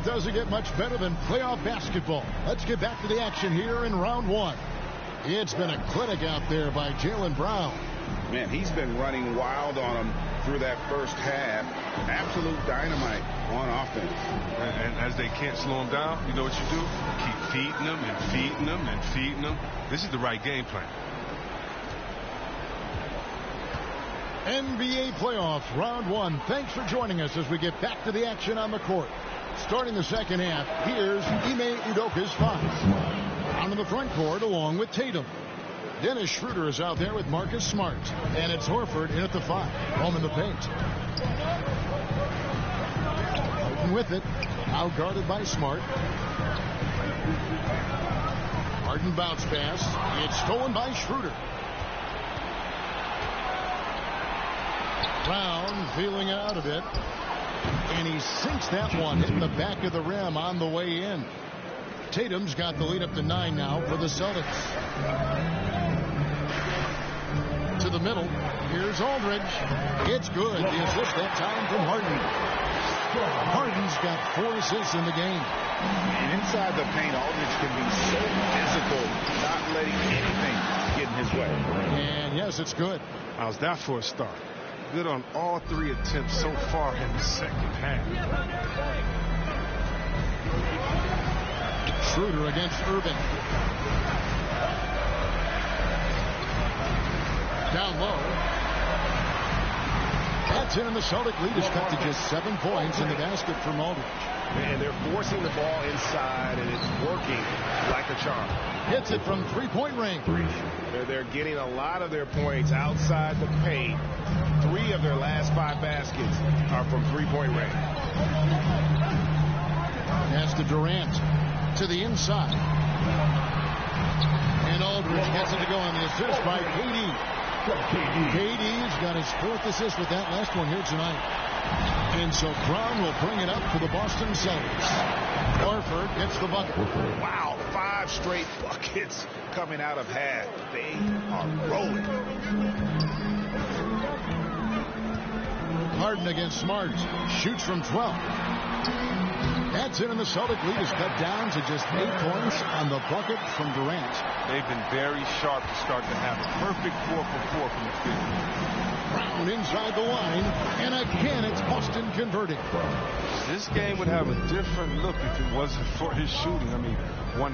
doesn't get much better than playoff basketball. Let's get back to the action here in round one. It's been a clinic out there by Jaylen Brown. Man, he's been running wild on him through that first half. Absolute dynamite on offense. And as they can't slow him down, you know what you do? Keep feeding them and feeding them and feeding them. This is the right game plan. NBA playoffs, round one. Thanks for joining us as we get back to the action on the court. Starting the second half, here's Ime Udoka's five. Out in the front court along with Tatum. Dennis Schroeder is out there with Marcus Smart. And it's Horford in at the five. Home in the paint. Open with it. Out guarded by Smart. Harden bounce pass. It's stolen by Schroeder. Brown feeling out of it. And he sinks that one, hitting the back of the rim on the way in. Tatum's got the lead up to 9 now for the Celtics. To the middle. Here's Aldridge. It's good. The assist that time from Harden. Harden's got 4 assists in the game. And inside the paint, Aldridge can be so physical, not letting anything get in his way. And yes, it's good. How's that for a start? Good on all 3 attempts so far in the second half. Schroeder against Irving. Down low. That's in, and the Celtic lead is cut to just 7 points in the basket from Aldridge. And they're forcing the ball inside, and it's working like a charm. Hits it from three-point range. They're getting a lot of their points outside the paint. 3 of their last 5 baskets are from three-point range. Pass to Durant. To the inside. And Aldridge gets it to go on the assist by KD. KD's got his 4th assist with that last one here tonight. And so Brown will bring it up for the Boston Celtics. Horford gets the bucket. Wow, 5 straight buckets coming out of half. They are rolling. Harden against Smart. Shoots from 12. That's it, and the Celtic lead is cut down to just 8 points on the bucket from Durant. They've been very sharp to start the half. A perfect 4 for 4 from the field. Brown inside the line, and again it's Boston converting. This game would have a different look if it wasn't for his shooting. I mean, 100%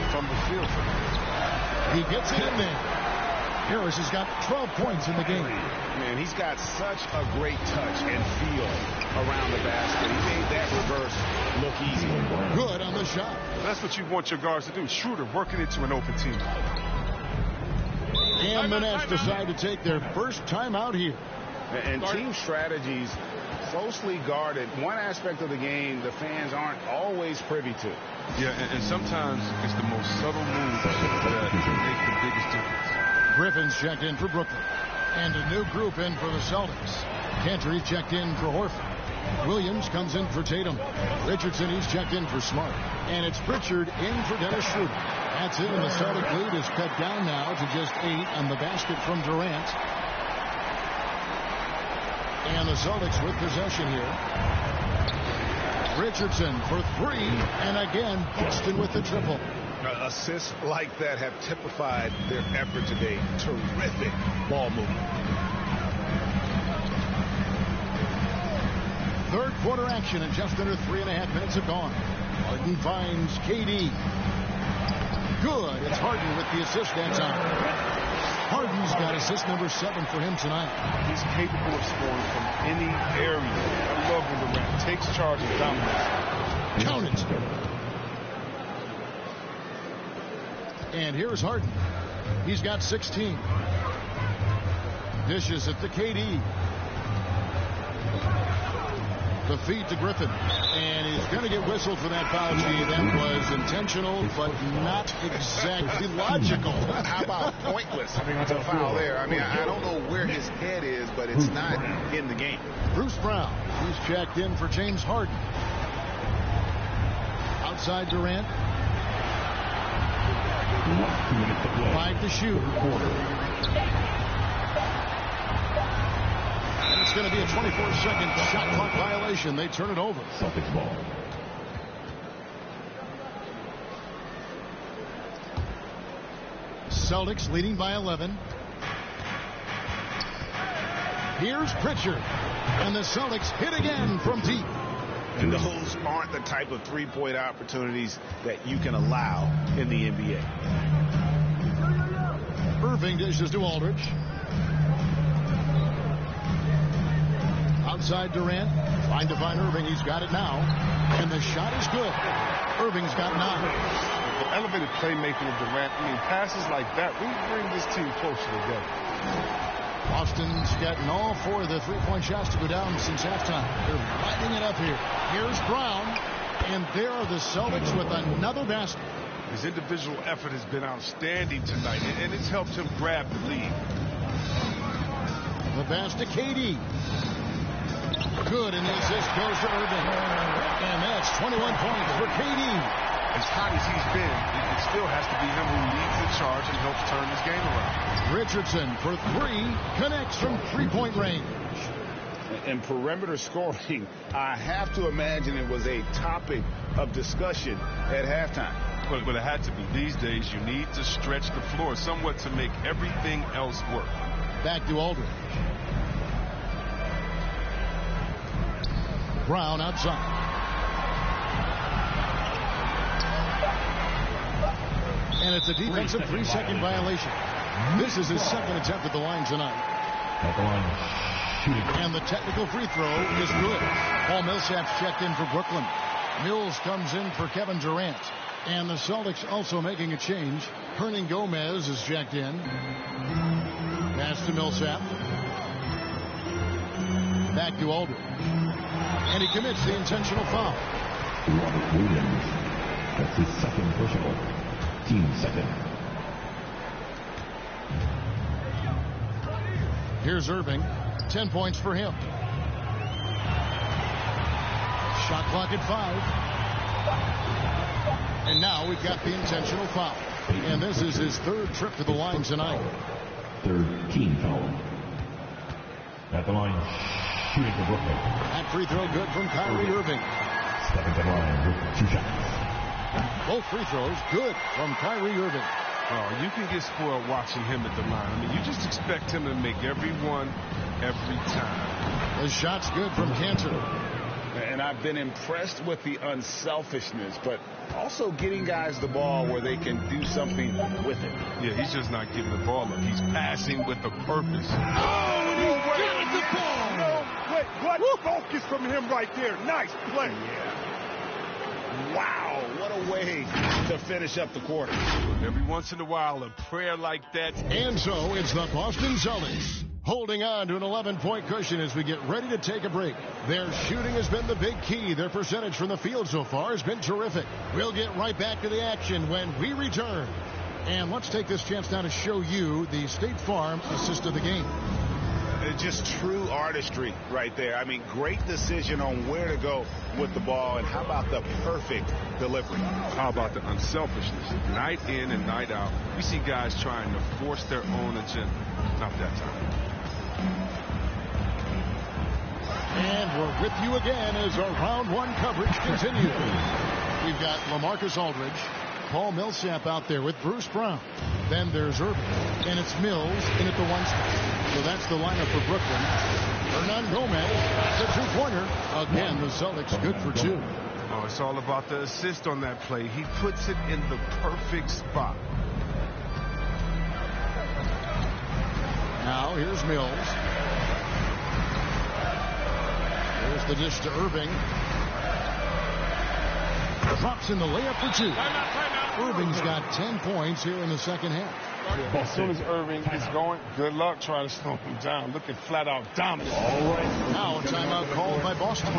from the field for him. He gets it in there. Harris has got 12 points in the game. Man, he's got such a great touch and feel around the basket. He made that reverse look easy. Good on the shot. That's what you want your guards to do. Schroeder working into an open team. And the Nets decide to take their first time out here. And team strategies closely guarded. One aspect of the game the fans aren't always privy to. Yeah, and sometimes it's the most subtle moves that make the biggest difference. Griffin's checked in for Brooklyn. And a new group in for the Celtics. Gentry checked in for Horford. Williams comes in for Tatum. Richardson, he's checked in for Smart. And it's Pritchard in for Dennis Schroeder. That's it, and the Celtic lead is cut down now to just 8 on the basket from Durant. And the Celtics with possession here. Richardson for 3, and again, Boston with the triple. Assists like that have typified their effort today. Terrific ball movement. Third quarter action, and just under 3.5 minutes have gone. Harden finds KD. Good. It's Harden with the assist that time. Harden's got assist number 7 for him tonight. He's capable of scoring from any area. I love when Durant takes charge and dominates. Count it. And here's Harden. He's got 16. Dishes it to KD. The feed to Griffin. And he's going to get whistled for that foul. Gee, that was intentional, but not exactly logical. How about pointless to foul there? I mean, I don't know where his head is, but it's not in the game. Bruce Brown. He's checked in for James Harden. Outside Durant. 5 to shoot. And it's going to be a 24-second shot clock violation. They turn it over. Celtics ball. Celtics leading by 11. Here's Pritchard. And the Celtics hit again from deep. And those aren't the type of three-point opportunities that you can allow in the NBA. Irving dishes to Aldridge. Outside Durant. Trying to find Irving. He's got it now. And the shot is good. Irving's got 9. The elevated playmaking of Durant. I mean, passes like that, we bring this team closer together. Boston's gotten all 4 of the three-point shots to go down since halftime. They're lighting it up here. Here's Brown. And there are the Celtics with another basket. His individual effort has been outstanding tonight, and it's helped him grab the lead. The pass to KD. Good, and the assist goes to Irving. And that's 21 points for KD. As hot as he's been, it still has to be him who leads the charge and helps turn this game around. Richardson for 3, connects from three-point range. And perimeter scoring, I have to imagine it was a topic of discussion at halftime. But it had to be. These days, you need to stretch the floor somewhat to make everything else work. Back to Aldridge. Brown outside. And it's a defensive 3-second violation. This is his second attempt at the line tonight. At the line, shooting. And the technical free throw is good. Paul Millsap's checked in for Brooklyn. Mills comes in for Kevin Durant. And the Celtics also making a change. Hernan Gomez is checked in. Pass to Millsap. Back to Aldridge. And he commits the intentional foul. Robert Williams. That's his second personal. Team second. Here's Irving. 10 points for him. Shot clock at 5. And now we've got the intentional foul. And this is his 3rd trip to the line tonight. 3rd team foul. At the line, shooting for Brooklyn. That free throw good from Kyrie Irving. Stepping to the line with 2 shots. Both free throws good from Kyrie Irving. Oh, you can get spoiled watching him at the line. I mean, you just expect him to make every one, every time. The shot's good from Cantor. And I've been impressed with the unselfishness, but also getting guys the ball where they can do something with it. Yeah, he's just not giving the ball up. He's passing with a purpose. Oh, he got the ball! No, wait, what focus from him right there. Nice play. Yeah. Wow, what a way to finish up the quarter. Every once in a while, a prayer like that. And so it's the Boston Celtics holding on to an 11-point cushion as we get ready to take a break. Their shooting has been the big key. Their percentage from the field so far has been terrific. We'll get right back to the action when we return. And let's take this chance now to show you the State Farm assist of the game. Just true artistry right there. I mean, great decision on where to go with the ball, and how about the perfect delivery? How about the unselfishness? Night in and night out, we see guys trying to force their own agenda. Not that time. And we're with you again as our round 1 coverage continues. We've got LaMarcus Aldridge, Paul Millsap out there with Bruce Brown. Then there's Irving, and it's Mills in at the 1 spot. So that's the lineup for Brooklyn. Hernan Gomez, the 2-pointer. Again, the Celtics good for 2. Oh, it's all about the assist on that play. He puts it in the perfect spot. Now here's Mills. There's the dish to Irving. Drops in the layup for 2. Irving's got 10 points here in the second half. As soon as Irving is going, good luck trying to slow him down. Looking flat out dominant. All right. Now a timeout called by Boston.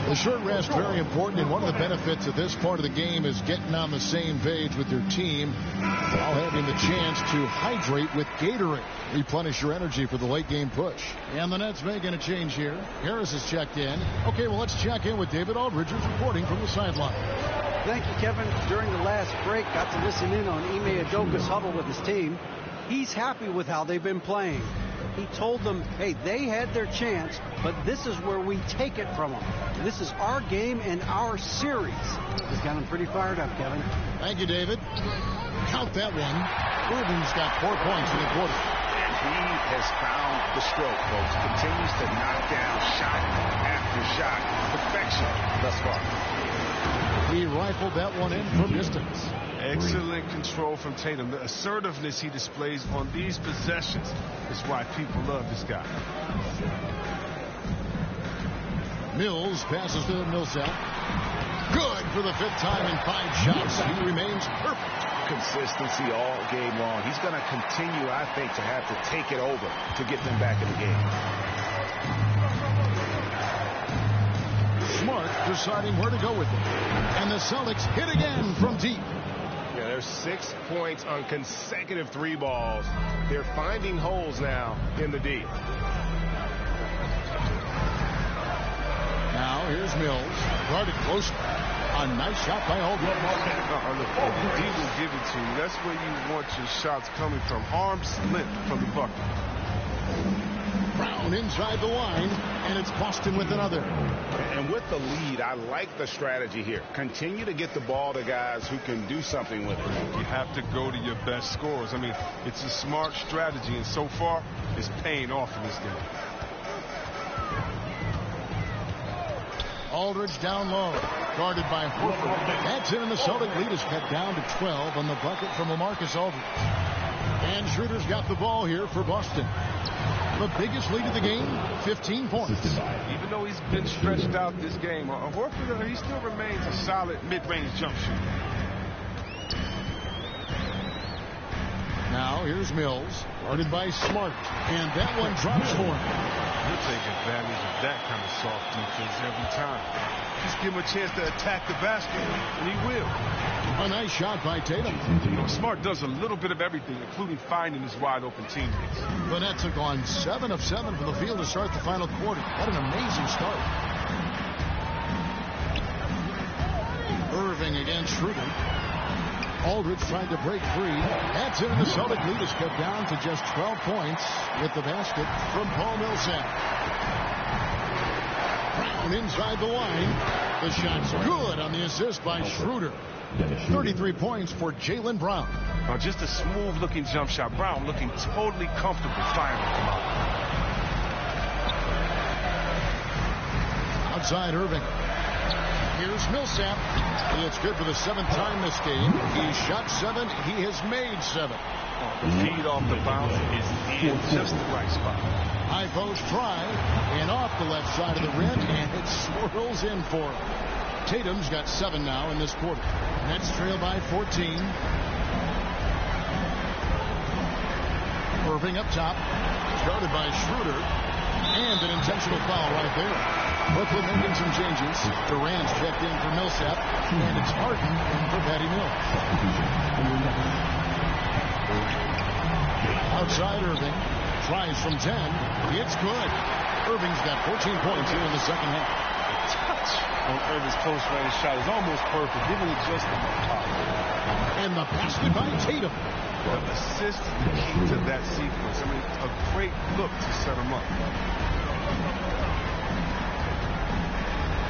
The short rest very important, and one of the benefits of this part of the game is getting on the same page with your team while having the chance to hydrate with Gatorade. Replenish your energy for the late game push. And the Nets making a change here. Harris is checked in. Okay, well, let's check in with David Aldridge, who's reporting from the sideline. Thank you, Kevin. During the last break, got to listen in on Ime Udoka's huddle with his team. He's happy with how they've been playing. He told them, hey, they had their chance, but this is where we take it from them. This is our game and our series. He's got him pretty fired up, Kevin. Thank you, David. Count that one. Irving's got 4 points in the quarter. And he has found the stroke, folks. Continues to knock down shot after shot. Perfection thus far. He rifled that one in from distance. Excellent control from Tatum. The assertiveness he displays on these possessions is why people love this guy. Mills passes to Millsap. Good for the 5th time in 5 shots. He remains perfect. Consistency all game long. He's going to continue, I think, to have to take it over to get them back in the game. Smart deciding where to go with it. And the Celtics hit again from deep. Yeah, there's 6 points on consecutive 3 balls. They're finding holes now in the D. Now here's Mills. Guarded close. A nice shot by Holden. Look, the D will give it to you. That's where you want your shots coming from. Arm's length from the bucket. Brown inside the line, and it's Boston with another. And with the lead, I like the strategy here. Continue to get the ball to guys who can do something with it. You have to go to your best scorers. I mean, it's a smart strategy, and so far, it's paying off in this game. Aldridge down low, guarded by Horford. That's in, and the Celtic lead is cut down to 12 on the bucket from LaMarcus Aldridge. And Schroeder's got the ball here for Boston. The biggest lead of the game, 15 points. Even though he's been stretched out this game, Horford, he still remains a solid mid-range jump shooter. Now here's Mills, guarded by Smart, and that one drops for him. He'll take advantage of that kind of soft defense every time. Just give him a chance to attack the basket, and he will. A nice shot by Tatum. You know, Smart does a little bit of everything, including finding his wide-open teammates. The Nets have gone 7 of 7 from the field to start the final quarter. What an amazing start. Irving against Schroeder. Aldridge tried to break free. That's it, and the Celtic lead is cut down to just 12 points with the basket from Paul Millsap. Brown inside the line. The shot's good on the assist by Schroeder. 33 points for Jaylen Brown. Just a smooth-looking jump shot. Brown looking totally comfortable firing from out. Outside Irving. Here's Millsap. It's good for the 7th time this game. He shot 7. He has made 7. The feed off the bounce is in just the right spot. High post try, and off the left side of the rim, and it swirls in for him. Tatum's got 7 now in this quarter. Nets trail by 14. Irving up top, started by Schroeder, and an intentional foul right there. Brooklyn making some changes. Durant's checked in for Millsap, and it's Harden in for Patty Mills. Outside Irving, tries from 10. It's good. Irving's got 14 points here in the second half. Touch on Irving's close-range shot is almost perfect, even adjusting the top. And the basket by Tatum. The assist is the key to that sequence. I mean, a great look to set him up.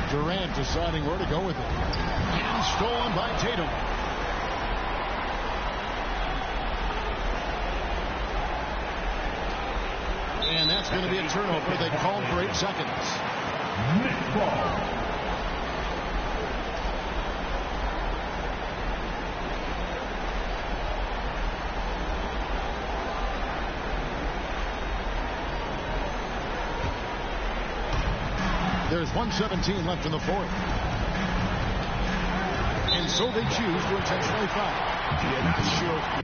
Durant deciding where to go with it. And stolen by Tatum. And that's going to be a turnover. They called for 8 seconds. There's 1:17 left in the 4th. And so they choose to intentionally foul. Yeah, not sure.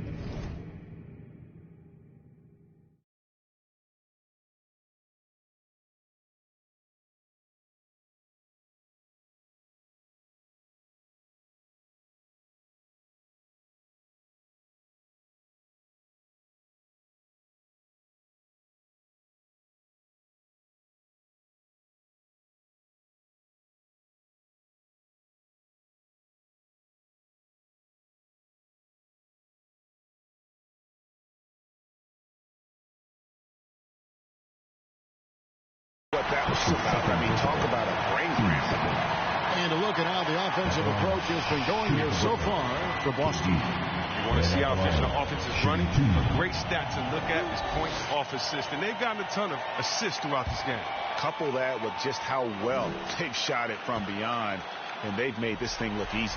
look at how the offensive approach has been going here so far for Boston. You want to see how efficient the offense is running? A great stat to look at is points off assist. And they've gotten a ton of assists throughout this game. Couple that with just how well they've shot it from beyond, and they've made this thing look easy.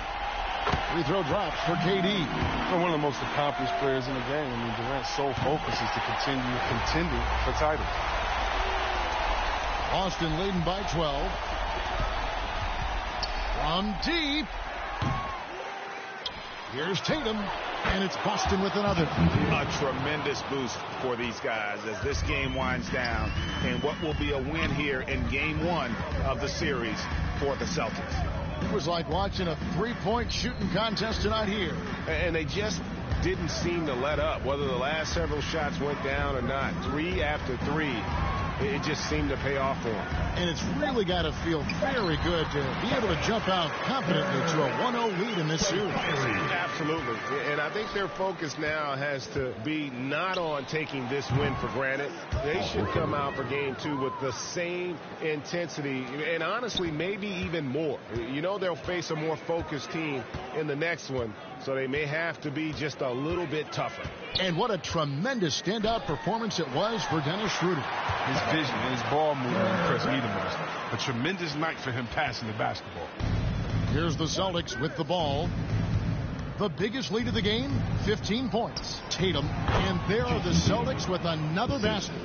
Free throw drops for KD. They're one of the most accomplished players in the game. I mean, Durant's sole focus is to continue contending for titles. Boston leading by 12. From deep. Here's Tatum, and it's Boston with another. A tremendous boost for these guys as this game winds down, and what will be a win here in Game 1 of the series for the Celtics. It was like watching a three-point shooting contest tonight here. And they just didn't seem to let up, whether the last several shots went down or not. 3 after 3. It just seemed to pay off for them. And it's really got to feel very good to be able to jump out confidently to a 1-0 lead in this series. Absolutely. And I think their focus now has to be not on taking this win for granted. They should come out for Game 2 with the same intensity and honestly maybe even more. You know they'll face a more focused team in the next one, so they may have to be just a little bit tougher. And what a tremendous standout performance it was for Dennis Schroeder. His vision and his ball movement impressed me the most. A tremendous night for him passing the basketball. Here's the Celtics with the ball. The biggest lead of the game, 15 points. Tatum, and there are the Celtics with another basket.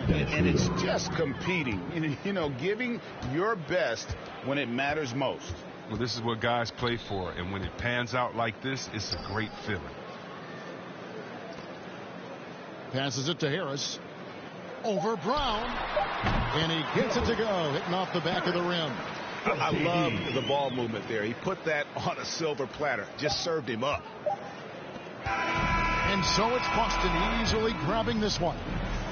And it's just competing, you know, giving your best when it matters most. Well, this is what guys play for, and when it pans out like this, it's a great feeling. Passes it to Harris. Over Brown. And he gets it to go, hitting off the back of the rim. I love the ball movement there. He put that on a silver platter. Just served him up. And so it's Boston easily grabbing this one.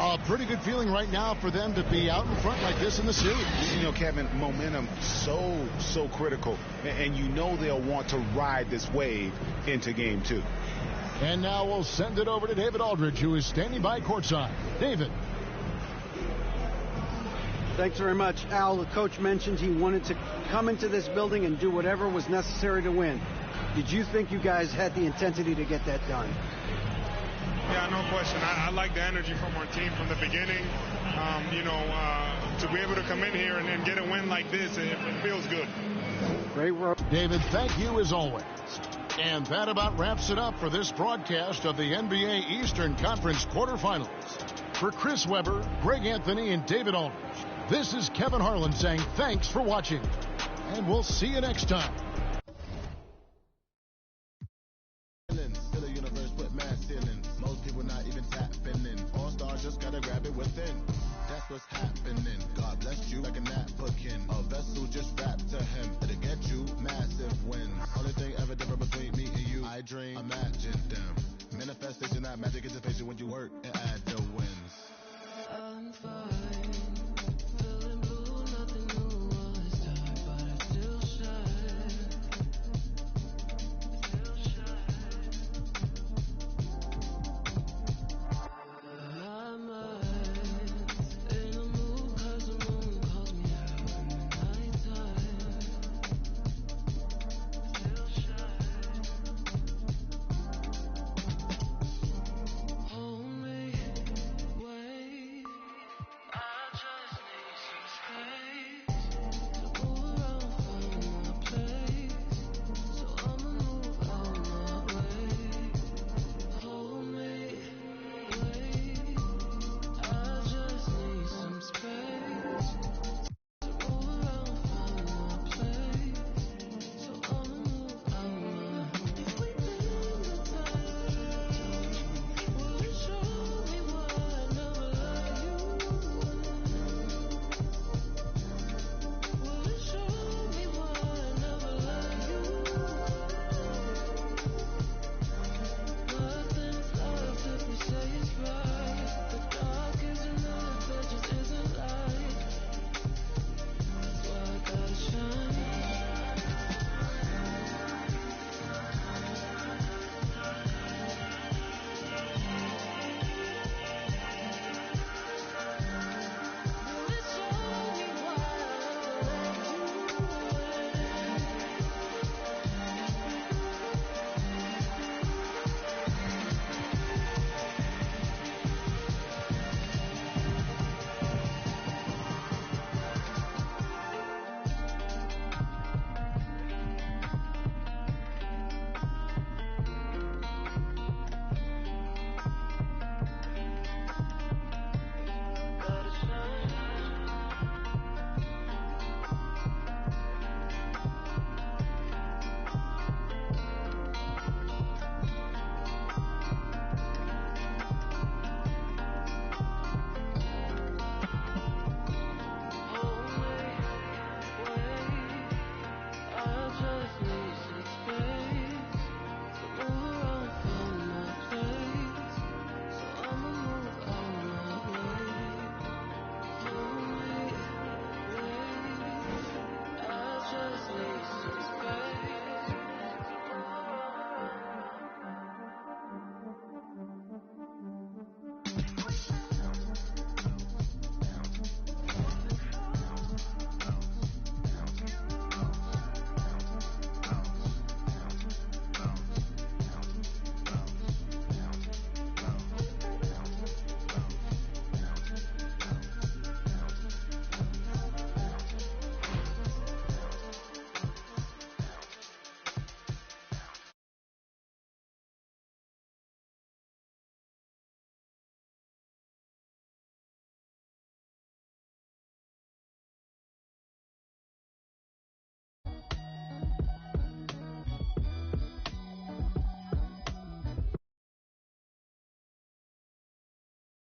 A pretty good feeling right now for them to be out in front like this in the series. You know, Kevin, momentum so critical. And you know they'll want to ride this wave into Game 2. And now we'll send it over to David Aldridge, who is standing by courtside. David. Thanks very much, Al. The coach mentioned he wanted to come into this building and do whatever was necessary to win. Did you think you guys had the intensity to get that done? Yeah, no question. I like the energy from our team from the beginning. To be able to come in here and get a win like this, it feels good. Great work. David, thank you as always. And that about wraps it up for this broadcast of the NBA Eastern Conference quarterfinals. For Chris Webber, Greg Anthony, and David Aldridge, this is Kevin Harlan saying thanks for watching. And we'll see you next time. Most people not even tapping in. All-stars just gotta grab it within. That's what's happening. God bless you like a napkin. A vessel just wrapped to him. It'll get you.